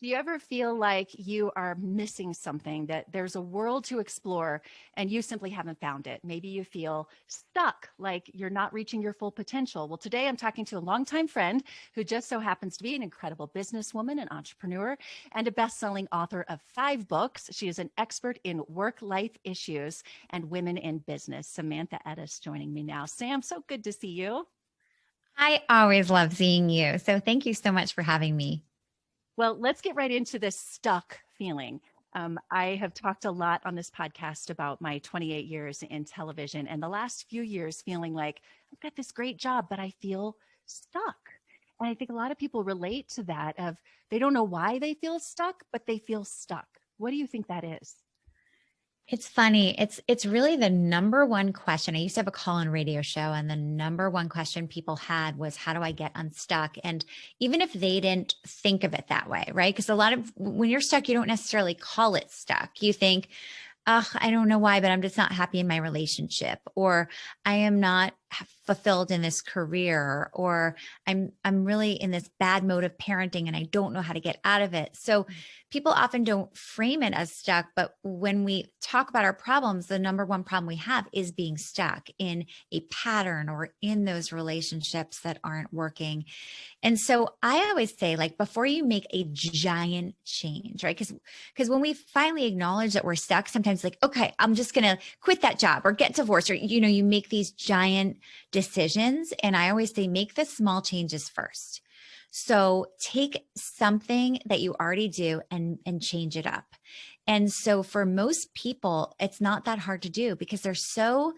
Do you ever feel like you are missing something, that there's a world to explore and you simply haven't found it? Maybe you feel stuck, like you're not reaching your full potential. Well, today I'm talking to a longtime friend who just so happens to be an incredible businesswoman, an entrepreneur, and a best-selling author of 5 books. She is an expert in work-life issues and women in business. Samantha Ettus joining me now. Sam, so good to see you. I always love seeing you. So thank you so much for having me. Well, let's get right into this stuck feeling. I have talked a lot on this podcast about my 28 years in television and the last few years feeling like I've got this great job, but I feel stuck. And I think a lot of people relate to that of they don't know why they feel stuck, but they feel stuck. What do you think that is? It's funny. It's really the number one question. I used to have a call-in radio show, and the number one question people had was, how do I get unstuck? And even if they didn't think of it that way, right? Because a lot of when you're stuck, you don't necessarily call it stuck. You think, oh, I don't know why, but I'm just not happy in my relationship, or I am not fulfilled in this career, or I'm really in this bad mode of parenting and I don't know how to get out of it. So people often don't frame it as stuck, but when we talk about our problems, the number one problem we have is being stuck in a pattern or in those relationships that aren't working. And so I always say, like, before you make a giant change, right? Because when we finally acknowledge that we're stuck, sometimes like, okay, I'm just going to quit that job or get divorced, or, you make these giant decisions. And I always say, make the small changes first. So take something that you already do and change it up. And so for most people, it's not that hard to do because they're so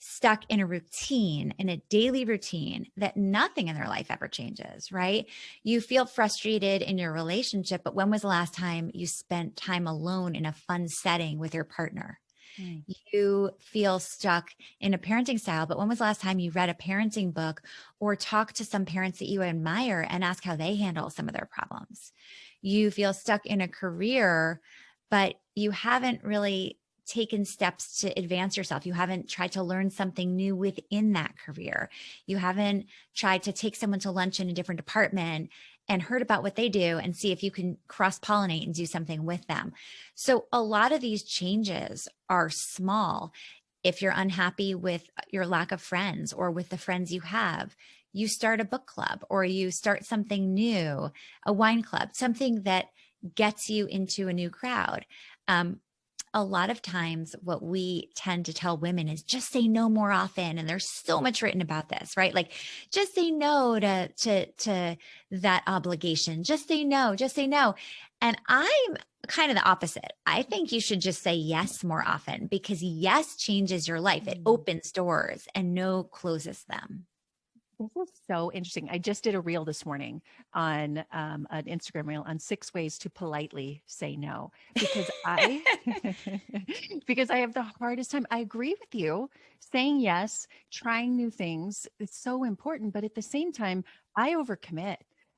stuck in a routine, in a daily routine, that nothing in their life ever changes, right? You feel frustrated in your relationship, but when was the last time you spent time alone in a fun setting with your partner? Mm. You feel stuck in a parenting style, but when was the last time you read a parenting book or talked to some parents that you admire and ask how they handle some of their problems? You feel stuck in a career, but you haven't really taken steps to advance yourself. You haven't tried to learn something new within that career. You haven't tried to take someone to lunch in a different department and heard about what they do and see if you can cross pollinate and do something with them. So a lot of these changes are small. If you're unhappy with your lack of friends or with the friends you have, you start a book club or you start something new, a wine club, something that gets you into a new crowd. A lot of times what we tend to tell women is just say no more often. And there's so much written about this, right? Like just say no to that obligation. Just say no, just say no. And I'm kind of the opposite. I think you should just say yes more often because yes changes your life. It Mm. opens doors and no closes them. This is so interesting. I just did a reel this morning on an Instagram reel on 6 ways to politely say no because I because I have the hardest time. I agree with you. Saying yes, trying new things is so important, but at the same time, I overcommit.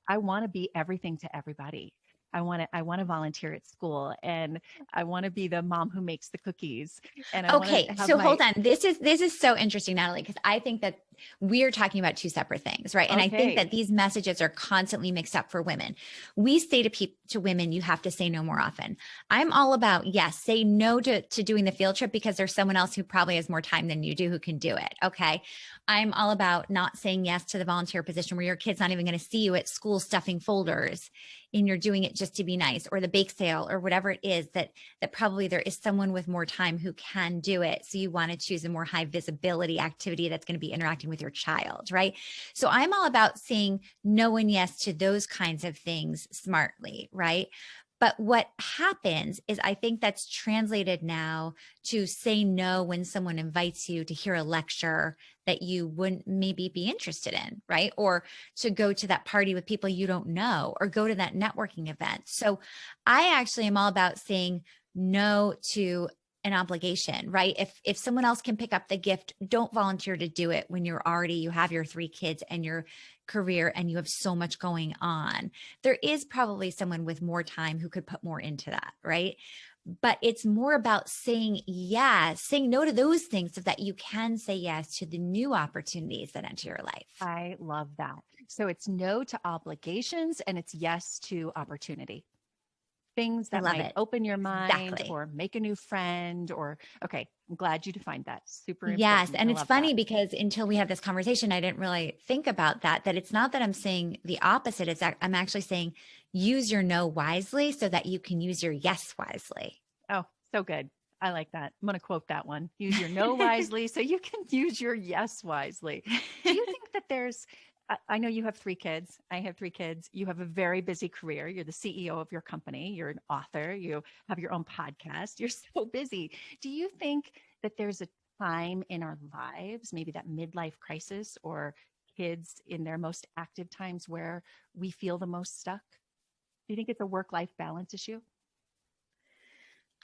I want to be everything to everybody. I want to volunteer at school and I want to be the mom who makes the cookies and I want Okay, to have so my hold on. This is so interesting, Natalie, because I think that we're talking about two separate things, right? And I think okay. that these messages are constantly mixed up for women. We say to women, you have to say no more often. I'm all about, yes, say no to doing the field trip because there's someone else who probably has more time than you do who can do it. Okay. I'm all about not saying yes to the volunteer position where your kid's not even going to see you at school stuffing folders and you're doing it just to be nice, or the bake sale or whatever it is that probably there is someone with more time who can do it. So you want to choose a more high visibility activity that's going to be interacting with your child, right? So I'm all about saying no and yes to those kinds of things smartly, right? But what happens is I think that's translated now to say no when someone invites you to hear a lecture that you wouldn't maybe be interested in, right? Or to go to that party with people you don't know, or go to that networking event. So I actually am all about saying no to an obligation, right? If someone else can pick up the gift, don't volunteer to do it when you have your 3 kids and your career and you have so much going on. There is probably someone with more time who could put more into that, right? But it's more about saying yes, saying no to those things so that you can say yes to the new opportunities that enter your life. I love that. So it's no to obligations and it's yes to opportunity. things I that love might it. open your mind Exactly. or make a new friend or, okay, I'm glad you defined that. Super Yes. important. I And it's love that. funny because until we had this conversation, I didn't really think about that it's not that I'm saying the opposite. I'm actually saying use your no wisely so that you can use your yes wisely. Oh, so good. I like that. I'm going to quote that one. Use your no wisely so you can use your yes wisely. Do you think that I know you have 3 kids. I have 3 kids. You have a very busy career. You're the CEO of your company. You're an author. You have your own podcast. You're so busy. Do you think that there's a time in our lives, maybe that midlife crisis or kids in their most active times where we feel the most stuck? Do you think it's a work-life balance issue?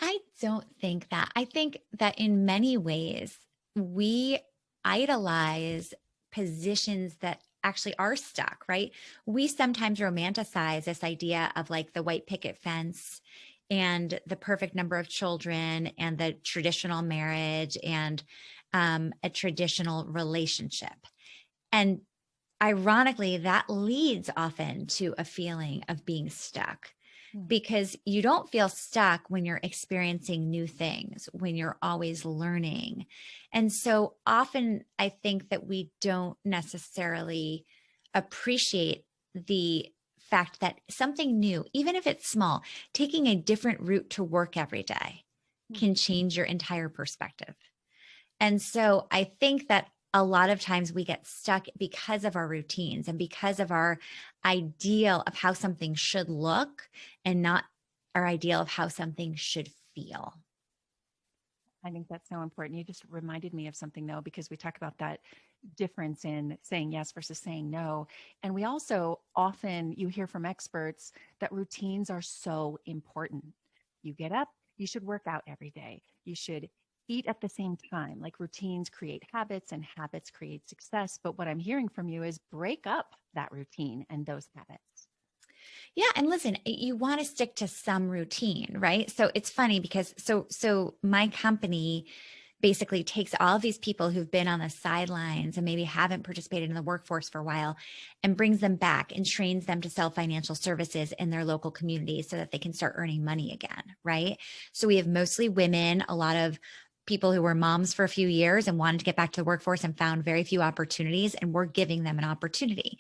I don't think that. I think that in many ways, we idolize positions that actually are stuck, right? We sometimes romanticize this idea of like the white picket fence and the perfect number of children and the traditional marriage and a traditional relationship. And ironically, that leads often to a feeling of being stuck because you don't feel stuck when you're experiencing new things, when you're always learning. And so often I think that we don't necessarily appreciate the fact that something new, even if it's small, taking a different route to work every day can change your entire perspective. And so I think that a lot of times we get stuck because of our routines and because of our ideal of how something should look and not our ideal of how something should feel. I think that's so important. You just reminded me of something though, because we talk about that difference in saying yes versus saying no. And we also often, you hear from experts that routines are so important. You get up, you should work out every day. You should eat at the same time. Like routines create habits and habits create success. But what I'm hearing from you is break up that routine and those habits. Yeah, and listen, you want to stick to some routine, right? So it's funny because so my company basically takes all of these people who've been on the sidelines and maybe haven't participated in the workforce for a while and brings them back and trains them to sell financial services in their local communities so that they can start earning money again, right? So we have mostly women, a lot of people who were moms for a few years and wanted to get back to the workforce and found very few opportunities, and we're giving them an opportunity.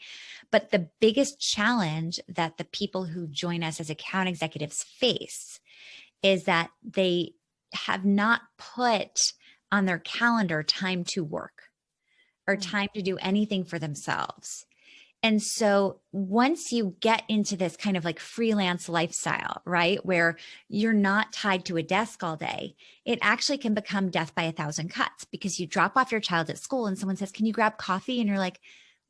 But the biggest challenge that the people who join us as account executives face is that they have not put on their calendar time to work or time to do anything for themselves. And so once you get into this kind of like freelance lifestyle, right, where you're not tied to a desk all day, it actually can become death by a thousand cuts because you drop off your child at school and someone says, "Can you grab coffee?" And you're like,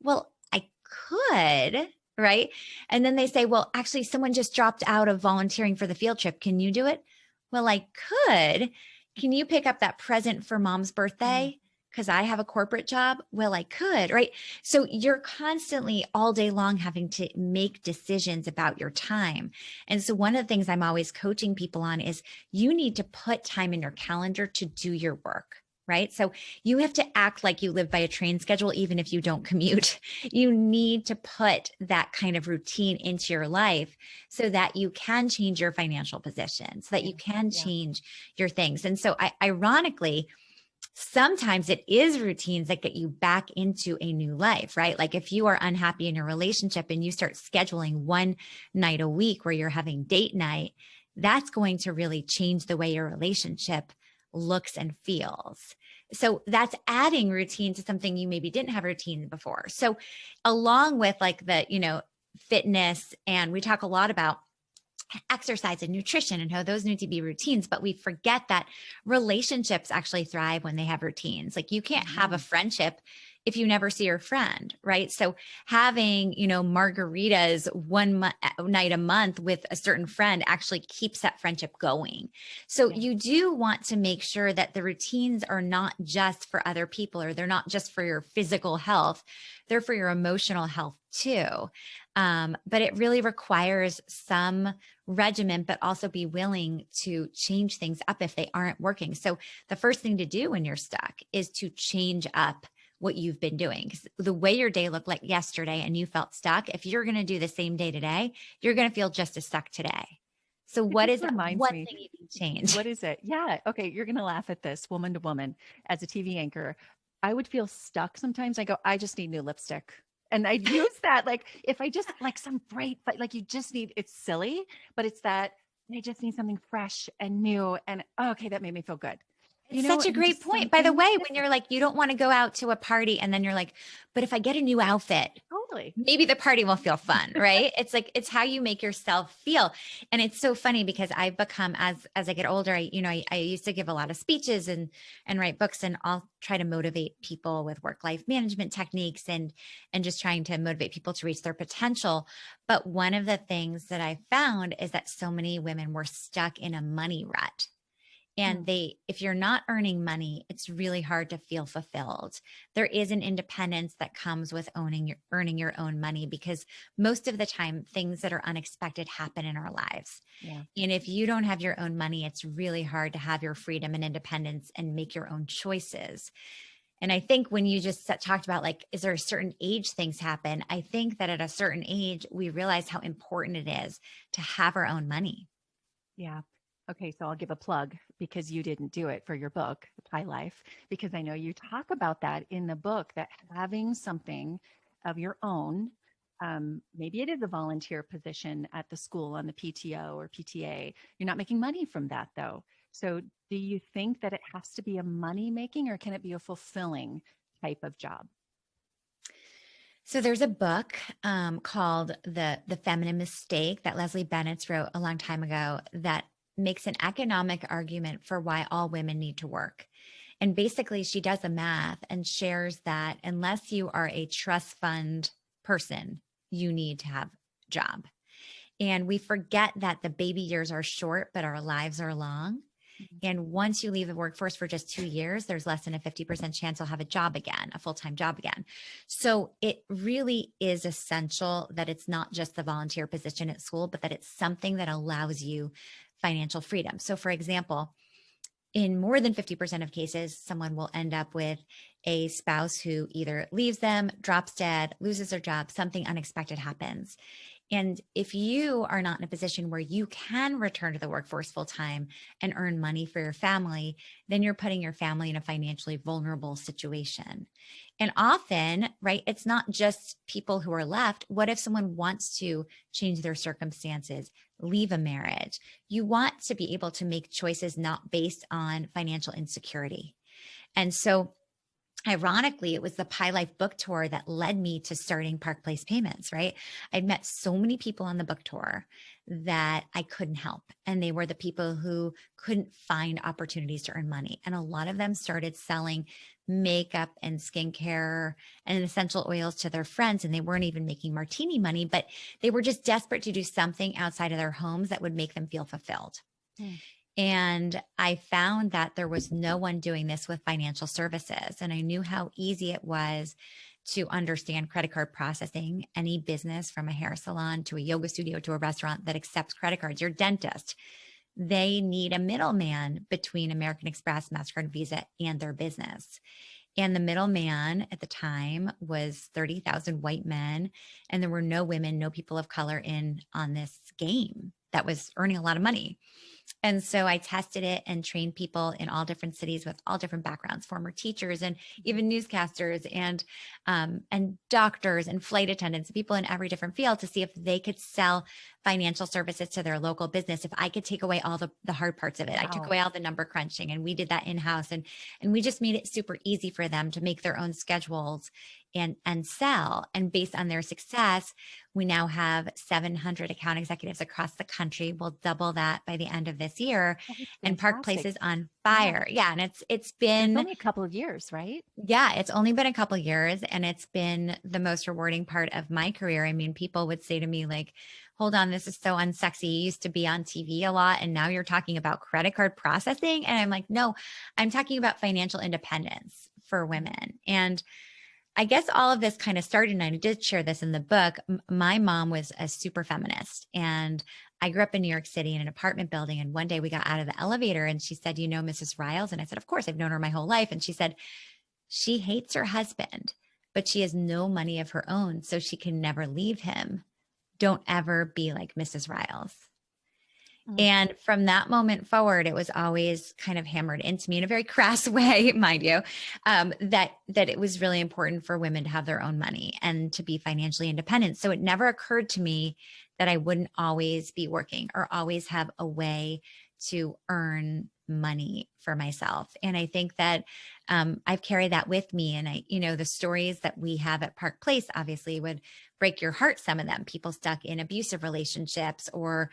"Well, I could." Right. And then they say, "Well, actually, someone just dropped out of volunteering for the field trip. Can you do it?" "Well, I could. Can you pick up that present for mom's birthday? Because I have a corporate job." "Well, I could." Right. So you're constantly all day long having to make decisions about your time. And so one of the things I'm always coaching people on is you need to put time in your calendar to do your work. Right. So you have to act like you live by a train schedule, even if you don't commute. You need to put that kind of routine into your life so that you can change your financial position, so that you can change your things. And so ironically, sometimes it is routines that get you back into a new life, right? Like if you are unhappy in your relationship and you start scheduling one night a week where you're having date night, that's going to really change the way your relationship looks and feels. So that's adding routine to something you maybe didn't have routine before. So along with like the, fitness, and we talk a lot about exercise and nutrition and how those need to be routines, but we forget that relationships actually thrive when they have routines. Like you can't have a friendship if you never see your friend, right? So having, margaritas one night a month with a certain friend actually keeps that friendship going. So you do want to make sure that the routines are not just for other people, or they're not just for your physical health, they're for your emotional health too. But it really requires some regimen, but also be willing to change things up if they aren't working. So the first thing to do when you're stuck is to change up what you've been doing. 'Cause the way your day looked like yesterday and you felt stuck, if you're going to do the same day today, you're going to feel just as stuck today. So It what just is that reminds one me, thing you can change? what is it? Yeah. Okay. You're going to laugh at this, woman to woman, as a TV anchor. I would feel stuck sometimes. I go, I just need new lipstick. And I'd use that like if I just like some bright, but like you just need, it's silly, but it's that I just need something fresh and new. And oh, okay, that made me feel good. It's such a And great just point. By the something way, when different. you're like, you don't want to go out to a party and then you're like, but if I get a new outfit, Totally. maybe the party will feel fun, right? It's like, it's how you make yourself feel. And it's so funny because I've become, as I get older, I used to give a lot of speeches and write books, and I'll try to motivate people with work-life management techniques and just trying to motivate people to reach their potential. But one of the things that I found is that so many women were stuck in a money rut. Hmm. And if you're not earning money, it's really hard to feel fulfilled. There is an independence that comes with earning your own money, because most of the time things that are unexpected happen in our lives. Yeah. And if you don't have your own money, it's really hard to have your freedom and independence and make your own choices. And I think when you just talked about like, is there a certain age things happen? I think that at a certain age, we realize how important it is to have our own money. Yeah. Okay, so I'll give a plug because you didn't do it for your book, The Pie Life, because I know you talk about that in the book, that having something of your own, maybe it is a volunteer position at the school on the PTO or PTA. You're not making money from that though. So do you think that it has to be a money making, or can it be a fulfilling type of job? So there's a book called the Feminine Mistake that Leslie Bennett wrote a long time ago that makes an economic argument for why all women need to work. And basically, she does the math and shares that unless you are a trust fund person, you need to have a job. And we forget that the baby years are short, but our lives are long. Mhm. And once you leave the workforce for just 2 years, there's less than a 50% chance you'll have a job again, a full-time job again. So it really is essential that it's not just the volunteer position at school, but that it's something that allows you financial freedom. So for example, in more than 50% of cases, someone will end up with a spouse who either leaves them, drops dead, loses their job, something unexpected happens. And if you are not in a position where you can return to the workforce full time and earn money for your family, then you're putting your family in a financially vulnerable situation. And often, right, it's not just people who are left. What if someone wants to change their circumstances, leave a marriage? You want to be able to make choices not based on financial insecurity. And so ironically, it was the Pie Life book tour that led me to starting Park Place Payments, right? I'd met so many people on the book tour that I couldn't help. And they were the people who couldn't find opportunities to earn money. And a lot of them started selling makeup and skincare and essential oils to their friends. And they weren't even making martini money, but they were just desperate to do something outside of their homes that would make them feel fulfilled. Hmm. And I found that there was no one doing this with financial services. And I knew how easy it was to understand credit card processing. Any business, from a hair salon to a yoga studio to a restaurant that accepts credit cards, your dentist, they need a middleman between American Express, MasterCard, Visa, and their business. And the middleman at the time was 30,000 white men. And there were no women, no people of color in on this game that was earning a lot of money. And so I tested it and trained people in all different cities with all different backgrounds, former teachers and even newscasters and doctors and flight attendants, people in every different field, to see if they could sell financial services to their local business. If I could take away all the hard parts of it, I took Wow. away all the number crunching, and we did that in-house, and we just made it super easy for them to make their own schedules and sell. And based on their success, we now have 700 account executives across the country. We'll double that by the end of this year. That is And Park Place fantastic. is on Yeah. fire. Yeah. And it's And it's been, only a couple of years, right? yeah, it's only been a couple years, and it's been the most rewarding part of my career. I mean, people would say to me like, hold on, this is so unsexy. You used to be on TV a lot, and now you're talking about credit card processing. And I'm like, no, I'm talking about financial independence for women. And I guess all of this kind of started, and I did share this in the book. My mom was a super feminist, and I grew up in New York City in an apartment building. And one day we got out of the elevator and she said, you know, Mrs. Riles? And I said, of course, I've known her my whole life. And she said, she hates her husband, but she has no money of her own, so she can never leave him. Don't ever be like Mrs. Riles. Mm. And from that moment forward, it was always kind of hammered into me in a very crass way, mind you, that it was really important for women to have their own money and to be financially independent. So it never occurred to me that I wouldn't always be working or always have a way to earn money for myself. And I think that I've carried that with me. And the stories that we have at Park Place obviously would break your heart. Some of them, people stuck in abusive relationships, or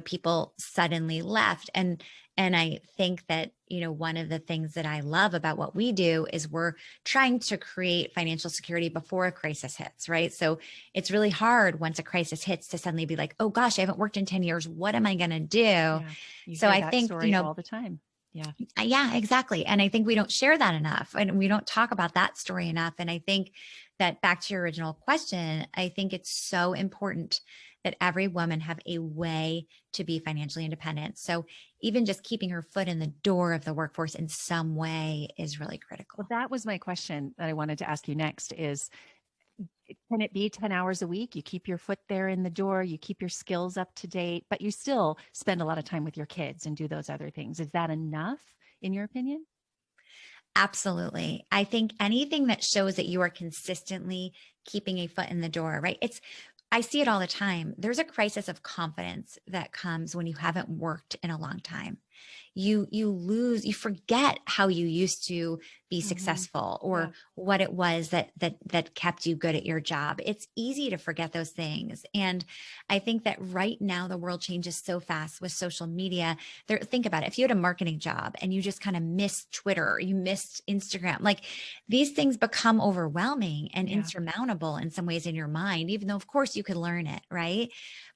people suddenly left. And I think that one of the things that I love about what we do is we're trying to create financial security before a crisis hits, right? So it's really hard once a crisis hits to suddenly be like, oh gosh, I haven't worked in 10 years. What am I going to do? Yeah. You So hear I that think, story all the time. Yeah. yeah, exactly. And I think we don't share that enough, and we don't talk about that story enough. And I think that, back to your original question, I think it's so important that every woman have a way to be financially independent. So even just keeping her foot in the door of the workforce in some way is really critical. Well, that was my question that I wanted to ask you next is, can it be 10 hours a week? You keep your foot there in the door, you keep your skills up to date, but you still spend a lot of time with your kids and do those other things. Is that enough, in your opinion? Absolutely. I think anything that shows that you are consistently keeping a foot in the door, right? I see it all the time. There's a crisis of confidence that comes when you haven't worked in a long time. You forget how you used to be successful, or Yeah. what it was that kept you good at your job. It's easy to forget those things. And I think that right now the world changes so fast with social media. Think about it. If you had a marketing job and you just kind of missed Twitter, or you missed Instagram, like, these things become overwhelming and Yeah. insurmountable in some ways in your mind, even though of course you could learn it, right?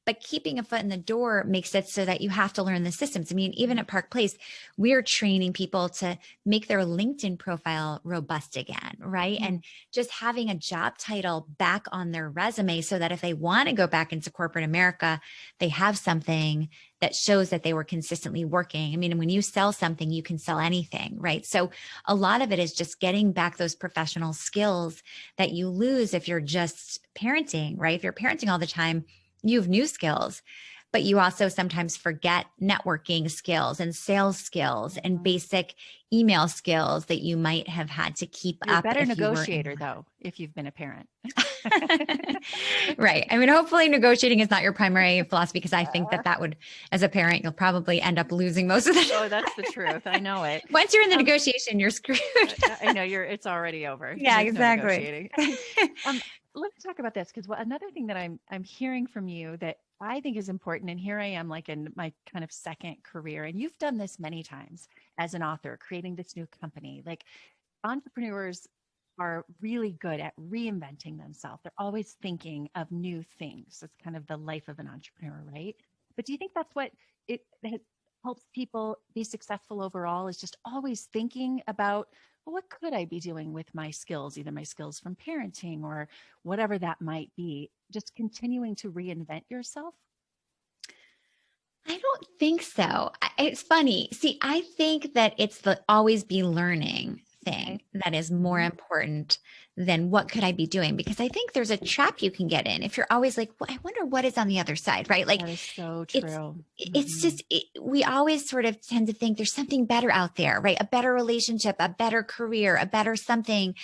But keeping a foot in the door makes it so that you have to learn the systems. I mean, even at Park Place, we're training people to make their LinkedIn profile robust again, right? Mhm. And just having a job title back on their resume, so that if they want to go back into corporate America, they have something that shows that they were consistently working. I mean, when you sell something, you can sell anything, right? So a lot of it is just getting back those professional skills that you lose if you're just parenting, right? If you're parenting all the time, you have new skills, but you also sometimes forget networking skills and sales skills and Mhm. basic email skills that you might have had to keep You're a up better if you were in. negotiator, though, if you've been a parent. Right. I mean, hopefully negotiating is not your primary philosophy, because I think that would, as a parent, you'll probably end up losing most of the Oh, time. that's the truth. I know it. Once you're in the Um, negotiation, you're screwed. I know it's already over. Yeah, There's no exactly. negotiating. Um, let's talk about this, because another thing that I'm hearing from you that I think is important, and here I am, like, in my kind of second career, and you've done this many times as an author, creating this new company. Like, entrepreneurs are really good at reinventing themselves. They're always thinking of new things. It's kind of the life of an entrepreneur, right? But do you think that's what it helps people be successful overall, is just always thinking about, well, what could I be doing with my skills, either my skills from parenting or whatever that might be, just continuing to reinvent yourself? I don't think so. It's funny. See, I think that it's the always be learning Okay. thing that is more Mhm. important than what could I be doing? Because I think there's a trap you can get in if you're always like, well, I wonder what is on the other side, right? Like, That is so it's true. it's Mhm. just we always sort of tend to think there's something better out there, right? A better relationship, a better career, a better something.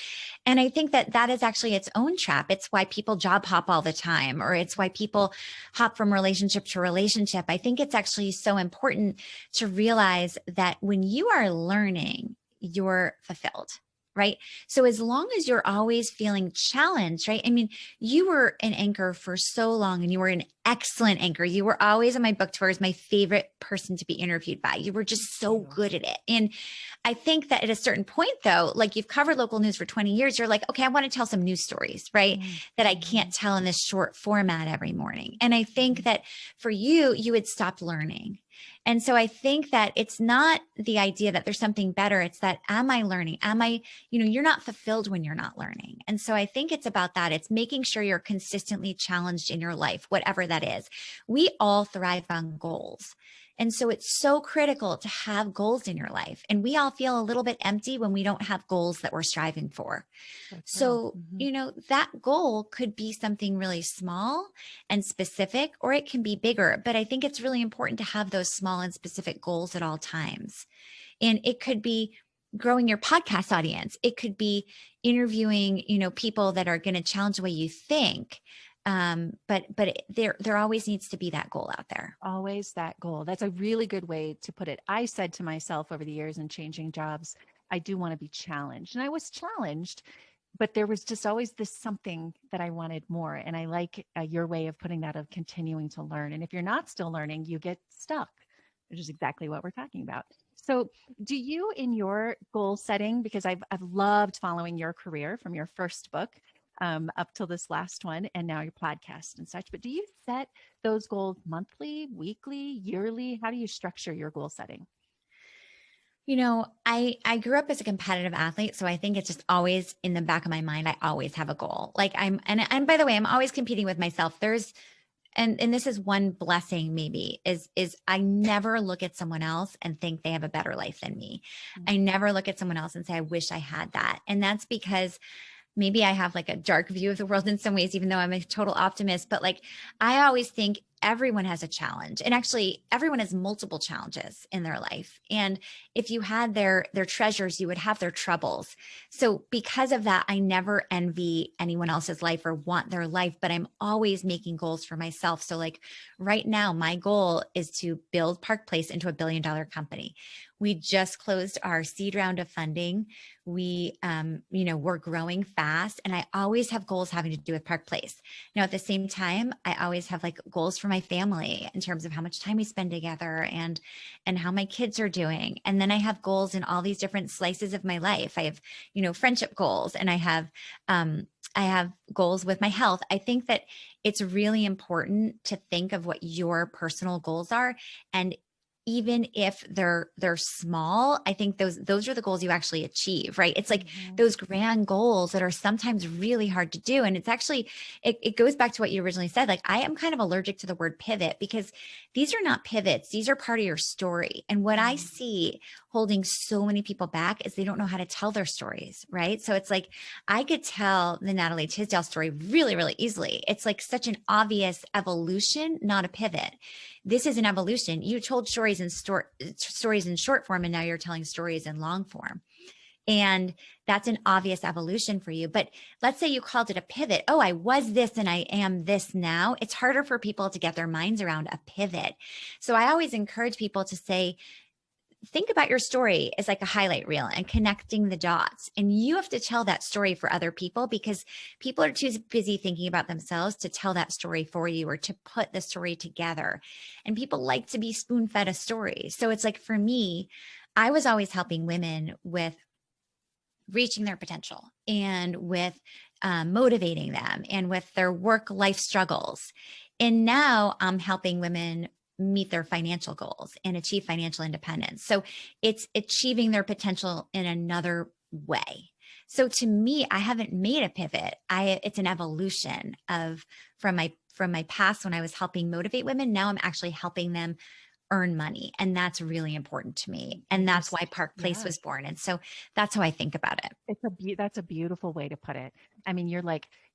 And I think that that is actually its own trap. It's why people job hop all the time, or it's why people hop from relationship to relationship. I think it's actually so important to realize that when you are learning, you're fulfilled. Right. So as long as you're always feeling challenged, right? I mean, you were an anchor for so long, and you were an excellent anchor. You were always on my book tour as my favorite person to be interviewed by. You were just so Thank good at it. And I think that at a certain point, though, like, you've covered local news for 20 years, you're like, okay, I want to tell some news stories, right? you. That I Mhm. can't tell in this short format every morning. And I think Mhm. that for you, you had stopped learning. And so I think that it's not the idea that there's something better. It's that, am I learning? You're not fulfilled when you're not learning. And so I think it's about that. It's making sure you're consistently challenged in your life, whatever that is, we all thrive on goals. And so it's so critical to have goals in your life. And we all feel a little bit empty when we don't have goals that we're striving for. So, that goal could be something really small and specific, or it can be bigger. But I think it's really important to have those small and specific goals at all times. And it could be growing your podcast audience. It could be interviewing, people that are going to challenge the way you think. But there always needs to be that goal out there. Always that goal. That's a really good way to put it. I said to myself over the years in changing jobs, I do want to be challenged. And I was challenged, but there was just always this something that I wanted more. And I like your way of putting that, of continuing to learn. And if you're not still learning, you get stuck, which is exactly what we're talking about. So do you, in your goal setting, because I've loved following your career from your first book up till this last one, and now your podcast and such, but do you set those goals monthly, weekly, yearly? How do you structure your goal setting? I grew up as a competitive athlete, so I think it's just always in the back of my mind. I always have a goal. Like and by the way, I'm always competing with myself. And this is one blessing maybe is I never look at someone else and think they have a better life than me. Mm-hmm. I never look at someone else and say, I wish I had that. And that's because maybe I have like a dark view of the world in some ways, even though I'm a total optimist, but like, I always think everyone has a challenge, and actually everyone has multiple challenges in their life. And if you had their treasures, you would have their troubles. So because of that, I never envy anyone else's life or want their life, but I'm always making goals for myself. So like right now, my goal is to build Park Place into $1 billion company. We just closed our seed round of funding. We're growing fast, and I always have goals having to do with Park Place. Now, at the same time, I always have like goals for my family in terms of how much time we spend together and how my kids are doing. And then I have goals in all these different slices of my life. I have, friendship goals, and I have goals with my health. I think that it's really important to think of what your personal goals are, and even if they're small, I think those are the goals you actually achieve, right? It's like those grand goals that are sometimes really hard to do. And it's actually, it goes back to what you originally said. Like, I am kind of allergic to the word pivot, because these are not pivots. These are part of your story. And what I see holding so many people back is they don't know how to tell their stories, right? So it's like, I could tell the Natalie Tisdale story really, really easily. It's like such an obvious evolution, not a pivot. This is an evolution. You told stories in short form, and now you're telling stories in long form. And that's an obvious evolution for you. But let's say you called it a pivot. Oh, I was this and I am this now. It's harder for people to get their minds around a pivot. So I always encourage people to say, think about your story as like a highlight reel and connecting the dots. And you have to tell that story for other people, because people are too busy thinking about themselves to tell that story for you or to put the story together. And people like to be spoon-fed a story. So it's like, for me, I was always helping women with reaching their potential and with motivating them and with their work-life struggles. And now I'm helping women meet their financial goals and achieve financial independence. So it's achieving their potential in another way. So to me, I haven't made a pivot. It's an evolution from my past when I was helping motivate women. Now I'm actually helping them earn money. And that's really important to me. And that's why Park Place was born. And so that's how I think about it. That's a beautiful way to put it. I mean, you're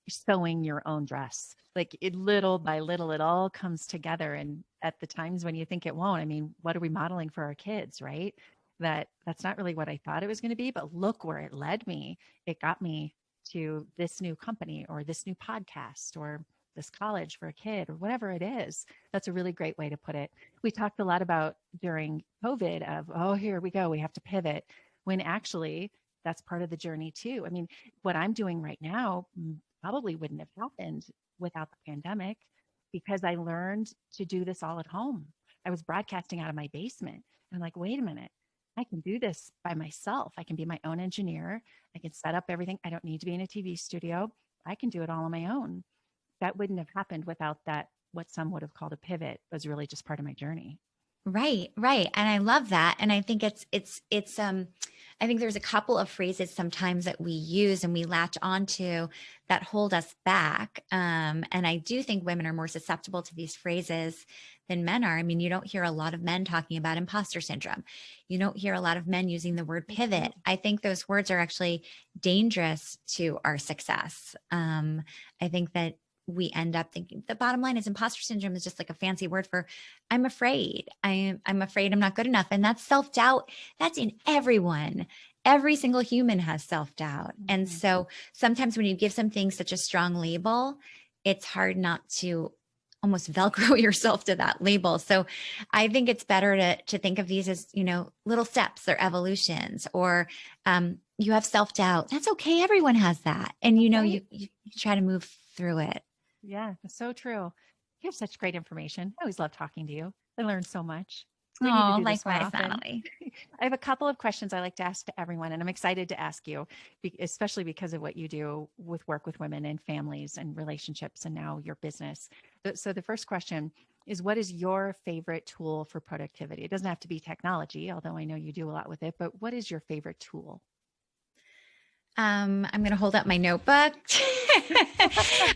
sewing your own dress, like little by little, it all comes together. And at the times when you think it won't, I mean, what are we modeling for our kids, right? That's not really what I thought it was going to be, but look where it led me. It got me to this new company or this new podcast or this college for a kid or whatever it is. That's a really great way to put it. We talked a lot about during COVID of, oh, here we go, we have to pivot, when actually that's part of the journey too. I mean, what I'm doing right now probably wouldn't have happened without the pandemic, because I learned to do this all at home. I was broadcasting out of my basement. I'm like, wait a minute, I can do this by myself. I can be my own engineer. I can set up everything. I don't need to be in a TV studio. I can do it all on my own. That wouldn't have happened without that. What some would have called a pivot was really just part of my journey. Right, right. And I love that. And I think I think there's a couple of phrases sometimes that we use and we latch onto that hold us back. And I do think women are more susceptible to these phrases than men are. I mean, you don't hear a lot of men talking about imposter syndrome. You don't hear a lot of men using the word That's true. pivot. I think those words are actually dangerous to our success. I think that we end up thinking the bottom line is imposter syndrome is just like a fancy word for I'm afraid. I'm afraid I'm not good enough. And that's self-doubt. That's in everyone. Every single human has self-doubt. And Mhm. so sometimes when you give something such a strong label, it's hard not to almost velcro yourself to that label. So I think it's better to think of these as, little steps or evolutions, or you have self-doubt. That's okay. Everyone has that. And That's right. you try to move through it. Yeah, that's so true. You have such great information. I always love talking to you. I learned so much. We need to Oh, do this more likewise, often. Natalie. I have a couple of questions I like to ask to everyone, and I'm excited to ask you, especially because of what you do with work with women and families and relationships, and now your business. So the first question is, what is your favorite tool for productivity? It doesn't have to be technology, although I know you do a lot with it, but what is your favorite tool? I'm going to hold up my notebook.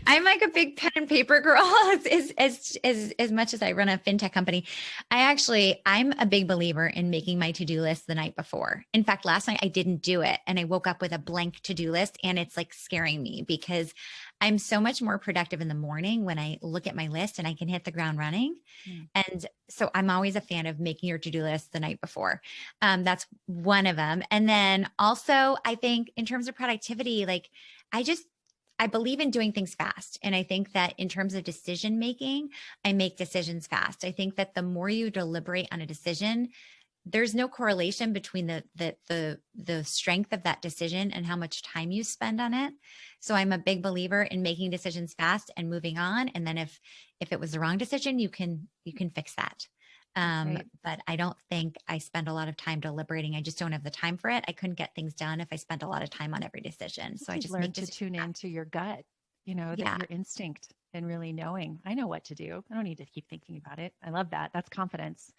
I'm like a big pen and paper girl as much as I run a fintech company. I'm a big believer in making my to-do list the night before. In fact, last night I didn't do it and I woke up with a blank to-do list and it's like scaring me because I'm so much more productive in the morning when I look at my list and I can hit the ground running. Mm, And so I'm always a fan of making your to-do list the night before. That's one of them. And then also, I think in terms of productivity, like I just, I believe in doing things fast. And I think that in terms of decision making, I make decisions fast. I think that the more you deliberate on a decision, there's no correlation between the strength of that decision and how much time you spend on it. So I'm a big believer in making decisions fast and moving on. And then if it was the wrong decision, you can fix that. that's right. But I don't think I spend a lot of time deliberating. I just don't have the time for it. I couldn't get things done if I spent a lot of time on every decision. So I You've just make learned to decisions tune fast. into your gut, that Yeah. your instinct and really knowing, I know what to do. I don't need to keep thinking about it. I love that. That's confidence.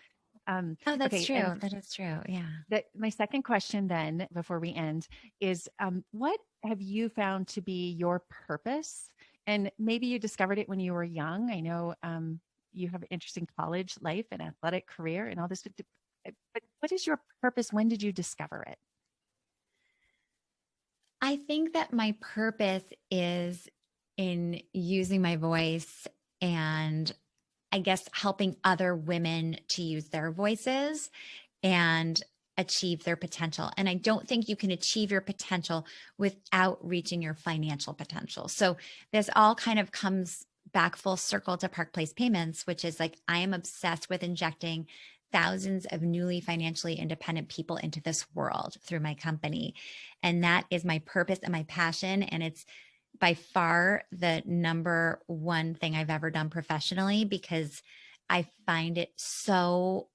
Oh, that's Okay. And true. That is true. Yeah. my second question then, before we end, is what have you found to be your purpose? And maybe you discovered it when you were young. I know you have an interesting college life and athletic career and all this, but what is your purpose? When did you discover it? I think that my purpose is in using my voice and I guess helping other women to use their voices and achieve their potential. And I don't think you can achieve your potential without reaching your financial potential. So this all kind of comes back full circle to Park Place Payments, which is like I am obsessed with injecting thousands of newly financially independent people into this world through my company. And that is my purpose and my passion. And it's by far the number one thing I've ever done professionally because I find it so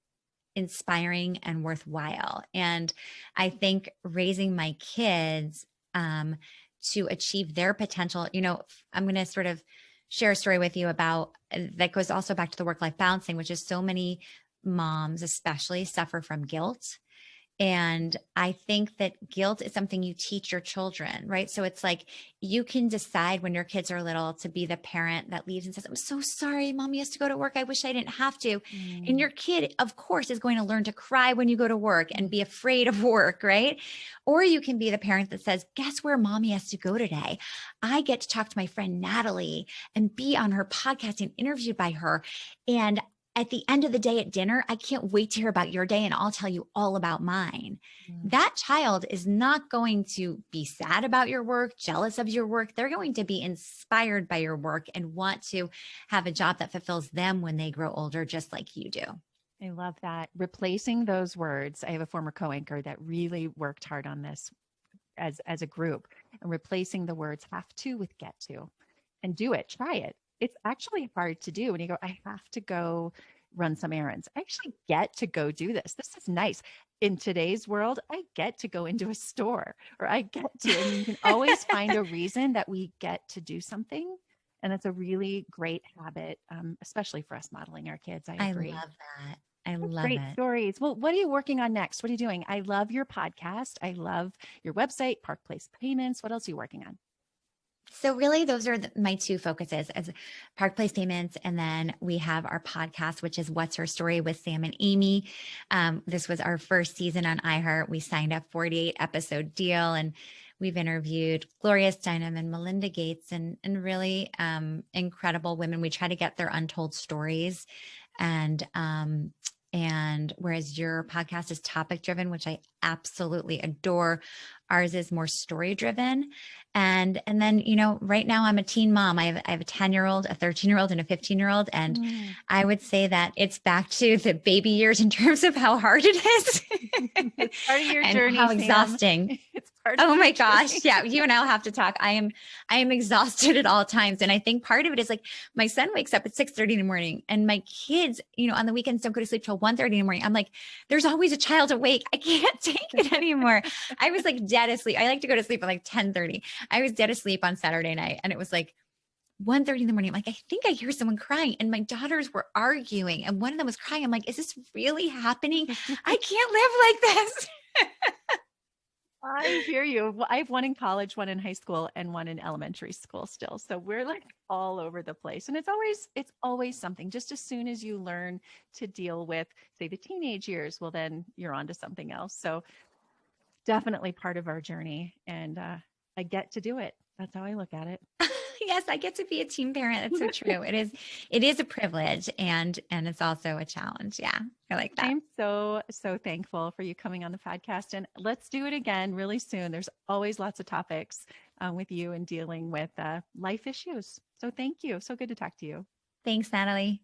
inspiring and worthwhile. And I think raising my kids to achieve their potential, I'm going to sort of share a story with you about that goes also back to the work life balancing, which is so many moms, especially, suffer from guilt. And I think that guilt is something you teach your children, right? So it's like you can decide when your kids are little to be the parent that leaves and says, I'm so sorry, mommy has to go to work. I wish I didn't have to. And Mm, your kid, of course, is going to learn to cry when you go to work and mm. be afraid of work, right? Or you can be the parent that says, guess where mommy has to go today? I get to talk to my friend Natalie and be on her podcast and interviewed by her. And at the end of the day at dinner, I can't wait to hear about your day and I'll tell you all about mine. Mm. That child is not going to be sad about your work, jealous of your work. They're going to be inspired by your work and want to have a job that fulfills them when they grow older, just like you do. I love that. Replacing those words. I have a former co-anchor that really worked hard on this as a group, and replacing the words have to with get to, and do it. Try it. It's actually hard to do when you go, I have to go run some errands. I actually get to go do this. This is nice. In today's world, I get to go into a store, or I get to, and you can always find a reason that we get to do something. And that's a really great habit, especially for us modeling our kids. I I agree. love that. I That's love great it. stories. Well, what are you working on next? What are you doing? I love your podcast. I love your website, Park Place Payments. What else are you working on? So really, those are my two focuses as Park Place Payments. And then we have our podcast, which is What's Her Story with Sam and Amy. This was our first season on iHeart. We signed a 48 episode deal and we've interviewed Gloria Steinem and Melinda Gates and really incredible women. We try to get their untold stories. And whereas your podcast is topic driven, which I absolutely adore, ours is more story driven. And then, right now I'm a teen mom. I have a 10-year-old, a 13-year-old, and a 15-year-old. And Mm. I would say that it's back to the baby years in terms of how hard it is It's part of your and journey, how Sam. exhausting. It's part of Oh your my gosh. journey. Yeah. You and I'll have to talk. I am exhausted at all times. And I think part of it is like my son wakes up at 6:30 in the morning and my kids, on the weekends don't go to sleep till 1:30 in the morning. I'm like, there's always a child awake. I can't take it anymore. I was like dead asleep. I like to go to sleep at like 10:30. I was dead asleep on Saturday night and it was like 1:30 in the morning. I'm like, I think I hear someone crying. And my daughters were arguing and one of them was crying. I'm like, is this really happening? I can't live like this. I hear you. Well, I have one in college, one in high school, and one in elementary school still. So we're like all over the place. And it's always something. Just as soon as you learn to deal with, say, the teenage years, well, then you're on to something else. So definitely part of our journey. And I get to do it. That's how I look at it. Yes, I get to be a teen parent. That's so true. It is a privilege and it's also a challenge. Yeah. I like that. I'm so thankful for you coming on the podcast. And let's do it again really soon. There's always lots of topics with you and dealing with life issues. So thank you. So good to talk to you. Thanks, Natalie.